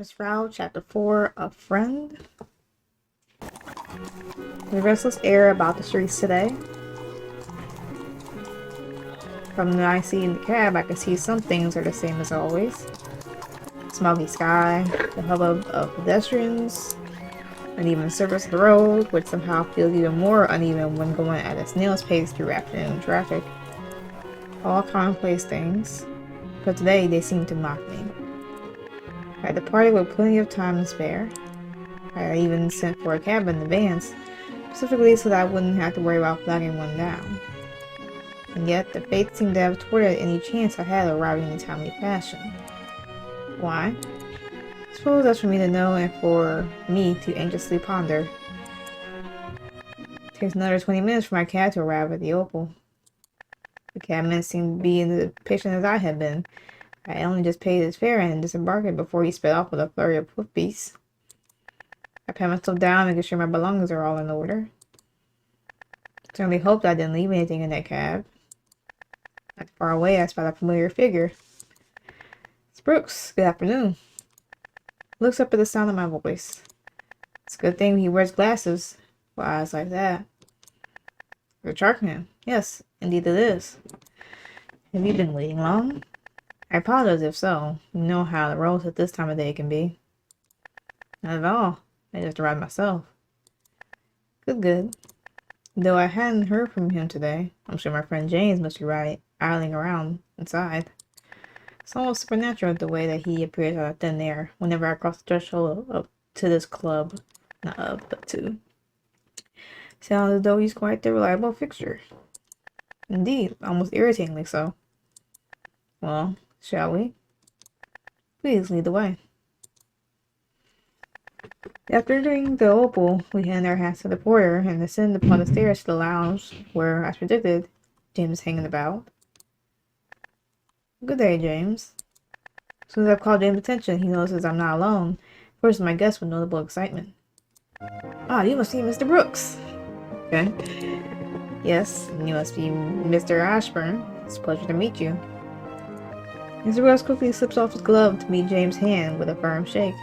Miss Frau, Chapter 4, A Friend. The restless air about the streets today. From the I see in the cab, I can see some things are the same as always. Smoggy sky, the hubbub of pedestrians, uneven surface of the road, which somehow feels even more uneven when going at a snail's pace through afternoon traffic. All commonplace things, but today they seem to mock me. I departed with plenty of time to spare. I even sent for a cab in advance, specifically so that I wouldn't have to worry about flagging one down. And yet, the fates seemed to have thwarted any chance I had of arriving in a timely fashion. Why? I suppose that's for me to know and for me to anxiously ponder. It takes another 20 minutes for my cab to arrive at the Opal. The cabman seemed to be as patient as I had been. I only just paid his fare and disembarked before he sped off with a flurry of hoofbeats. I pat myself down, making sure my belongings are all in order. Certainly hoped I didn't leave anything in that cab. Not far away, I spot a familiar figure. It's Brooks. Good afternoon. Looks up at the sound of my voice. It's a good thing he wears glasses with eyes like that. You're Charkham. Yes, indeed it is. Have you been waiting long? I apologize if so. You know how the roads at this time of day can be. Not at all. I just arrived myself. Good. Though I hadn't heard from him today, I'm sure my friend James must be idling around inside. It's almost supernatural the way that he appears out of thin air whenever I cross the threshold up to this club. Not up, but to. Sounds as though he's quite the reliable fixture. Indeed, almost irritatingly so. Well, shall we? Please lead the way. After entering the Opal, we hand our hats to the porter and descend upon the stairs to the lounge where, as predicted, James is hanging about. Good day, James. As soon as I've called James' attention, he notices I'm not alone. First, my guest with notable excitement. Ah, you must be Mr. Brooks. Okay. Yes, you must be Mr. Ashburn. It's a pleasure to meet you. Mr. Brooks quickly slips off his glove to meet James' hand with a firm shake.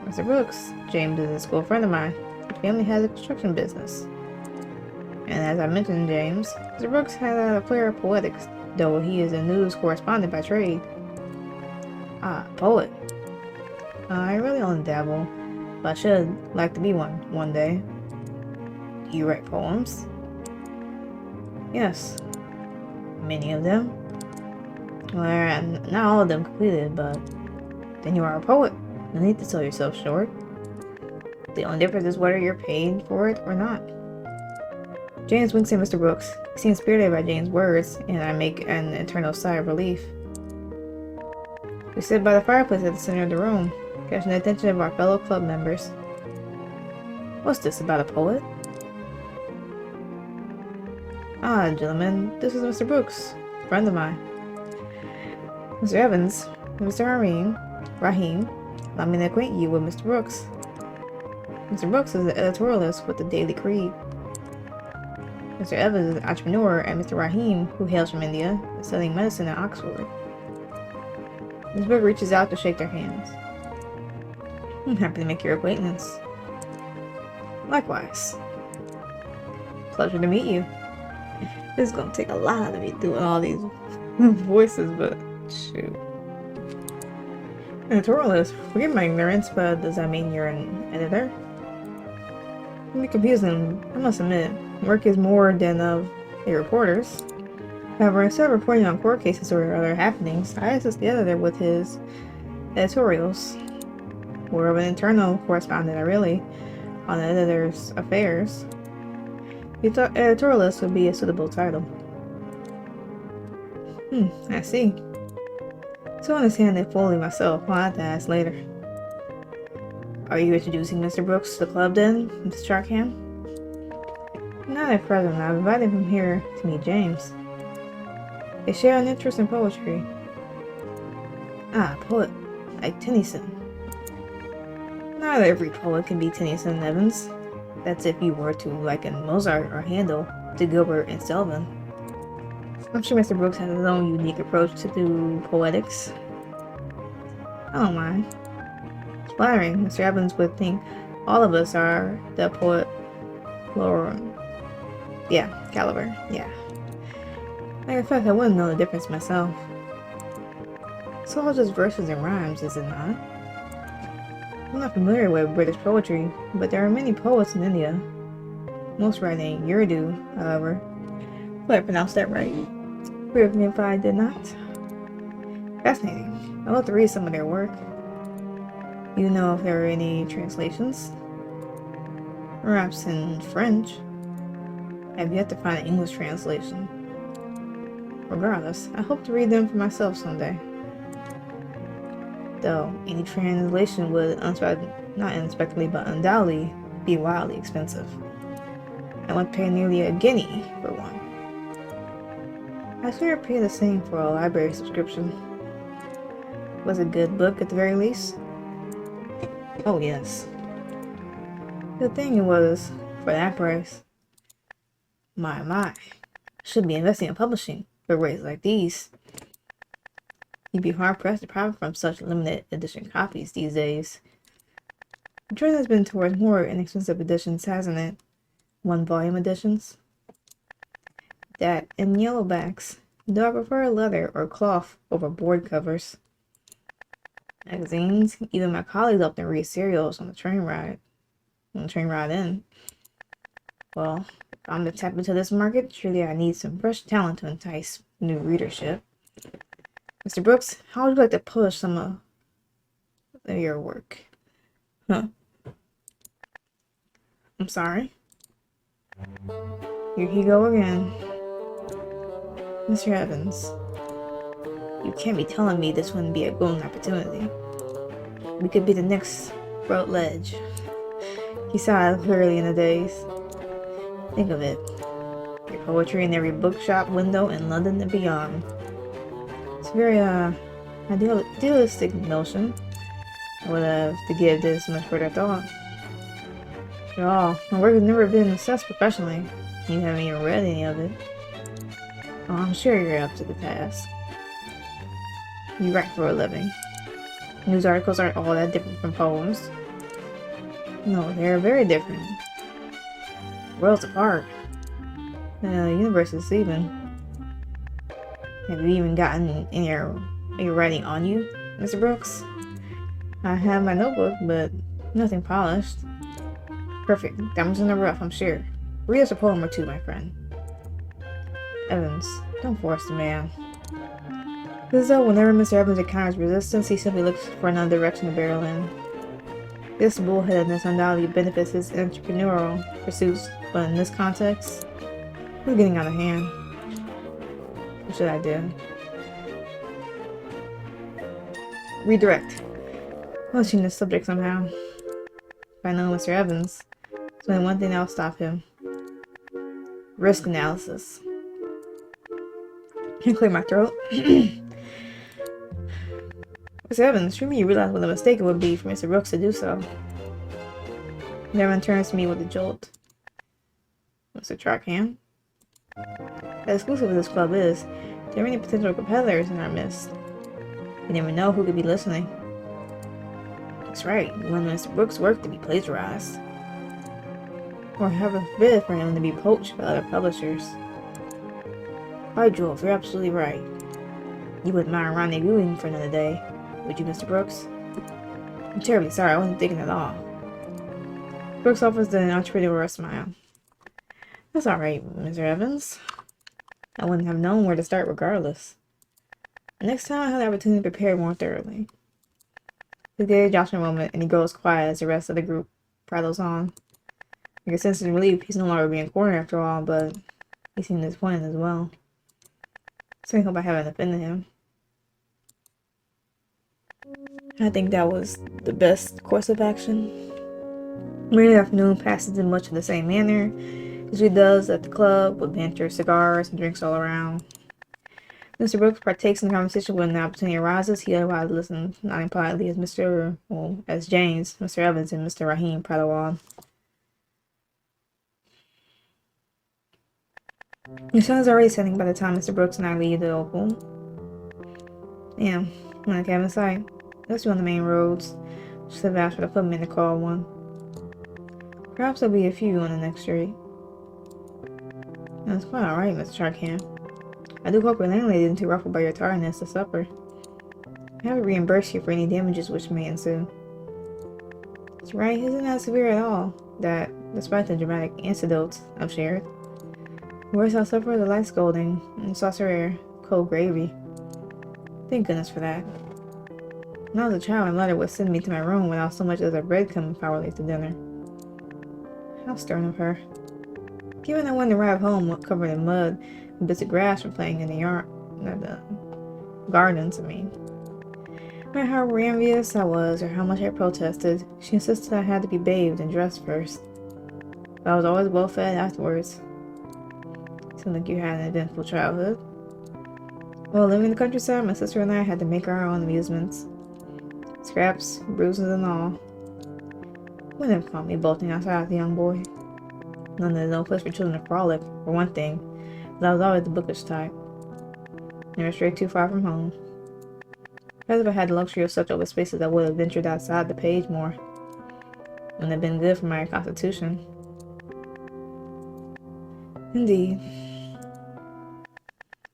Mr. Brooks, James is a school friend of mine. His family has a construction business. And as I mentioned James, Mr. Brooks has a flair of poetics, though he is a news correspondent by trade. Ah, poet. I really only dabble, but I should like to be one day. Do you write poems? Yes. Many of them? Well, not all of them completed, but then you are a poet. No need to sell yourself short. The only difference is whether you're paid for it or not. James winks at Mr. Brooks. He seems spirited by James' words, and I make an internal sigh of relief. We sit by the fireplace at the center of the room, catching the attention of our fellow club members. What's this about a poet? Ah, gentlemen, this is Mr. Brooks, a friend of mine. Mr. Evans, Mr. Rahim, allow me to acquaint you with Mr. Brooks. Mr. Brooks is the editorialist with the Daily Creed. Mr. Evans is an entrepreneur, and Mr. Rahim, who hails from India, is studying medicine at Oxford. Ms. Brooks reaches out to shake their hands. I'm happy to make your acquaintance. Likewise. Pleasure to meet you. This is going to take a lot of me doing all these voices, but shoot. Editorialist, forgive my ignorance, but does that mean you're an editor? It can be confusing, I must admit. Work is more than of a reporter's. However, instead of reporting on court cases or other happenings, I assist the editor with his editorials. More of an internal correspondent, really, on the editor's affairs. The editorialist would be a suitable title. I see. So I understand it fully myself. I'll have to ask later. Are you introducing Mr. Brooks to the club then, Mr. Charkham? Not at present. I've invited him here to meet James. They share an interest in poetry. Ah, poet. Like Tennyson. Not every poet can be Tennyson, Evans. That's if you were to liken Mozart or Handel to Gilbert and Selvin. I'm sure Mr. Brooks has his own unique approach to do poetics. I don't mind. It's flattering. Mr. Evans would think all of us are the poet lower. Yeah, caliber. Yeah. Matter of fact, I wouldn't know the difference myself. It's all just verses and rhymes, is it not? I'm not familiar with British poetry, but there are many poets in India. Most write in Urdu, however. If I pronounced that right. Forgive me if I did not. Fascinating. I'd love to read some of their work. You know if there are any translations? Perhaps in French. I've yet to find an English translation. Regardless, I hope to read them for myself someday. Though any translation would not unexpectedly but undoubtedly be wildly expensive. I would pay nearly a guinea for one. I figure I'd pay the same for a library subscription. Was it a good book at the very least? Oh yes. Good thing it was for that price. My. Should be investing in publishing for rates like these. You'd be hard-pressed to profit from such limited edition copies these days. The trend has been towards more inexpensive editions, hasn't it? One-volume editions. That and yellow backs. Though I prefer leather or cloth over board covers. Magazines. Even my colleagues often read serials on the train ride in. Well, if I'm to tap into this market, surely I need some fresh talent to entice new readership. Mr. Brooks, how would you like to publish some of your work? Huh? I'm sorry. Here he go again. Mr. Evans, you can't be telling me this wouldn't be a golden opportunity. We could be the next Routledge. He sighed clearly in a daze. Think of it. Your poetry in every bookshop window in London and beyond. It's a very idealistic notion. I would have to give this much further thought. After all, my work has never been assessed professionally. You haven't even read any of it. Oh, I'm sure you're up to the task. You write for a living. News articles aren't all that different from poems. No, they're very different. Worlds apart. The universe is even. Have you even gotten any of your writing on you, Mr. Brooks? I have my notebook, but nothing polished. Perfect. Diamonds in the rough, I'm sure. Read us a poem or two, my friend. Evans, don't force the man. It is though whenever Mr. Evans encounters resistance, he simply looks for another direction to barrel in. This bullheadedness undoubtedly benefits his entrepreneurial pursuits, but in this context, it's getting out of hand. What should I do? Redirect. I'll change the subject somehow. If I know Mr. Evans, there's only one thing that'll stop him. Risk analysis. Can't clear my throat. Mr. Evans, surely you realize what a mistake it would be for Mr. Brooks to do so. Devon turns to me with a jolt. Mr. Charkham? As exclusive as this club is, there are many potential competitors in our midst. You never know who could be listening. That's right, we want Mr. Brooks' work to be plagiarized. Or heaven forbid for him to be poached by other publishers. By Jove, you're absolutely right. You wouldn't mind rendezvousing for another day, would you, Mr. Brooks? I'm terribly sorry, I wasn't thinking at all. Brooks offers the entrepreneur a smile. That's alright, Mr. Evans. I wouldn't have known where to start regardless. Next time I have the opportunity to prepare more thoroughly. He gave Josh a moment and he goes quiet as the rest of the group prattles on. I can sense his relief. He's no longer being cornered after all, but he seemed disappointed as well. So I hope I haven't offended him. I think that was the best course of action. Later afternoon passes in much of the same manner as he does at the club, with banter, cigars, and drinks all around. Mr. Brooks partakes in the conversation when the opportunity arises. He otherwise listens, nodding politely as James, Mr. Evans, and Mr. Raheem prattle on. The sun is already setting by the time Mr. Brooks and I leave the Opal. Damn, I'm like having sight. Let's be on the main roads. Should have asked for the footman to call one. Perhaps there'll be a few on the next street. That's quite alright, Mr. Charkham. I do hope your landlady isn't too ruffled by your tiredness to supper. I have to reimburse you for any damages which may ensue. That's right, isn't that severe at all, that, despite the dramatic anecdotes I've shared. Worse, I'll suffer the light scolding and saucerere, cold gravy. Thank goodness for that. When I was a child, my mother would send me to my room without so much as a breadcrumb if I were late to dinner. How stern of her. Given I wouldn't arrive home covered in mud and bits of grass from playing in the gardens, I mean. No matter how envious I was or how much I protested, she insisted I had to be bathed and dressed first. But I was always well fed afterwards. Seemed like you had an eventful childhood. While living in the countryside, my sister and I had to make our own amusements. Scraps, bruises, and all. Wouldn't have caught me bolting outside as a young boy. London is no place for children to frolic, for one thing, but I was always the bookish type. Never strayed too far from home. As if I had the luxury of such open spaces, I would have ventured outside the page more. Wouldn't have been good for my constitution. Indeed.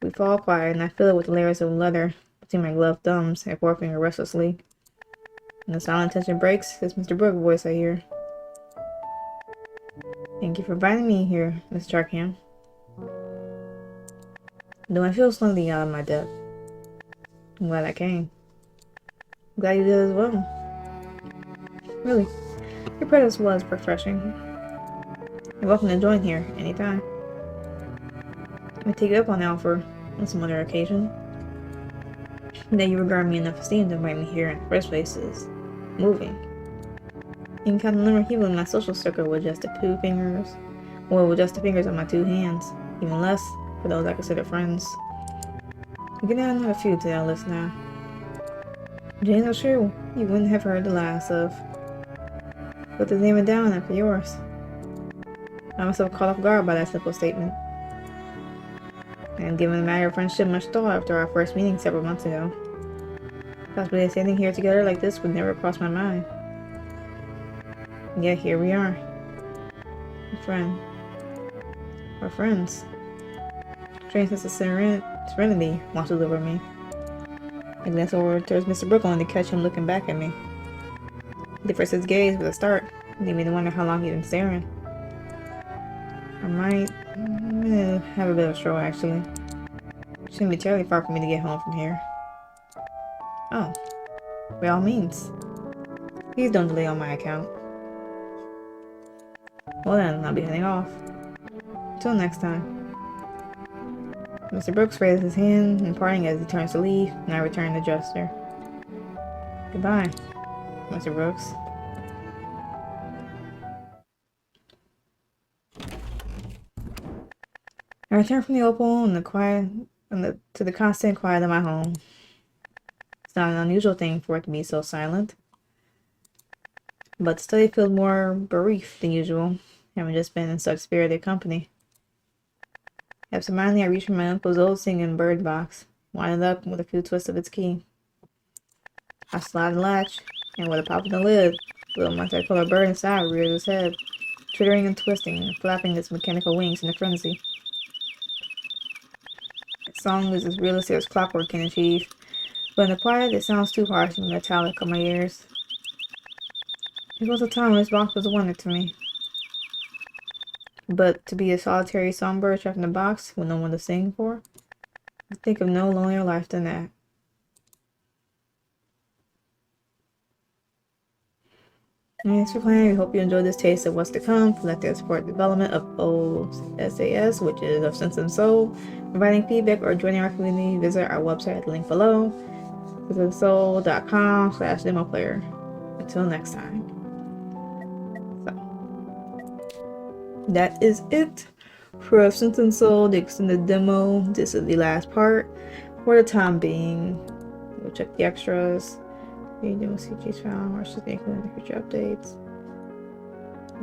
We fall quiet, and I fill it with layers of leather between my gloved thumbs, a forefinger restlessly. When the silent tension breaks, it's Mr. Brooks' voice I hear. Thank you for inviting me here, Miss Charkham. Though I feel slightly out of my depth. I'm glad I came. I'm glad you did as well. Really, your presence was refreshing. You're welcome to join here anytime. I take it up on the offer on some other occasion. That you regard me enough esteem to invite me here in the first place is moving. You can count the number of people in my social circle with just the two fingers, or with just the fingers on my two hands, even less for those I consider friends. You can add another few to that list now. Jane's are true, you wouldn't have heard the last of. Put the name down after yours. I myself caught off guard by that simple statement. And given the matter of friendship much thought after our first meeting several months ago. Possibly standing here together like this would never cross my mind. And yet here we are. A friend. We're friends. Strange sense of serenity washes over me. I glance over towards Mr. Brooks only to catch him looking back at me. He differs his gaze with a start, leaving me to wonder how long he's been staring. I'm gonna have a bit of a stroll, actually. Shouldn't be terribly far for me to get home from here. Oh, by all means. Please don't delay on my account. Well then, I'll be heading off. Until next time. Mr. Brooks raises his hand in parting as he turns to leave, and I return the gesture. Goodbye, Mr. Brooks. I return from the opal and the quiet to the constant quiet of my home. It's not an unusual thing for it to be so silent, but the study feels more bereaved than usual, having just been in such spirited company. Absentmindedly, I reach for my uncle's old singing bird box, wind it up with a few twists of its key. I slide the latch, and with a pop of the lid, the little multicolored bird inside rears its head, twittering and twisting and flapping its mechanical wings in a frenzy. Its song is as realistic as clockwork can achieve, but in the quiet it sounds too harsh and metallic on my ears. There was a time when this box was a wonder to me. But to be a solitary songbird trapped in a box with no one to sing for, I think of no lonelier life than that. Thanks for playing. We hope you enjoyed this taste of what's to come. Let that support development of OSAS, which is of Sense and Soul. Providing feedback or joining our community, visit our website at the link below. Visit soul.com/demo player. Until next time. So, that is it for Sense and Soul, the extended demo. This is the last part for the time being. We'll check the extras. CG's found, or should they include in the future updates?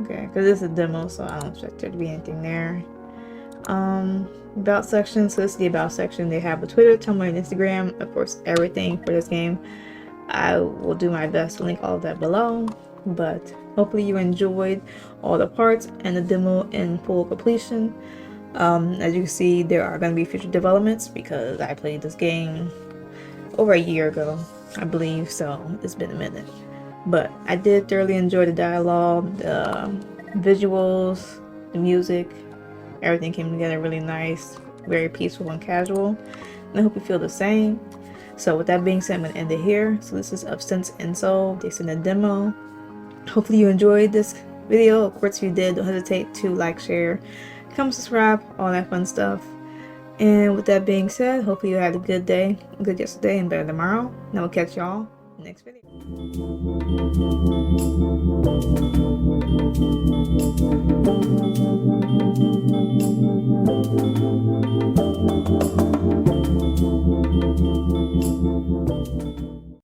Okay, because this is a demo, so I don't expect there to be anything there. About section, so this is the about section. They have a Twitter, Tumblr, and Instagram, of course, everything for this game. I will do my best to link all of that below, but hopefully you enjoyed all the parts and the demo in full completion. As you can see, there are going to be future developments because I played this game over a year ago, I believe, so it's been a minute. But I did thoroughly enjoy the dialogue, the visuals, the music. Everything came together really nice, very peaceful and casual. And I hope you feel the same. So with that being said, I'm going to end it here. So this is Of Sense and Soul, the extended demo. Hopefully you enjoyed this video. Of course, if you did, don't hesitate to like, share, comment, subscribe, all that fun stuff. And with that being said, hopefully you had a good day, good yesterday, and better tomorrow. And I will catch y'all in the next video.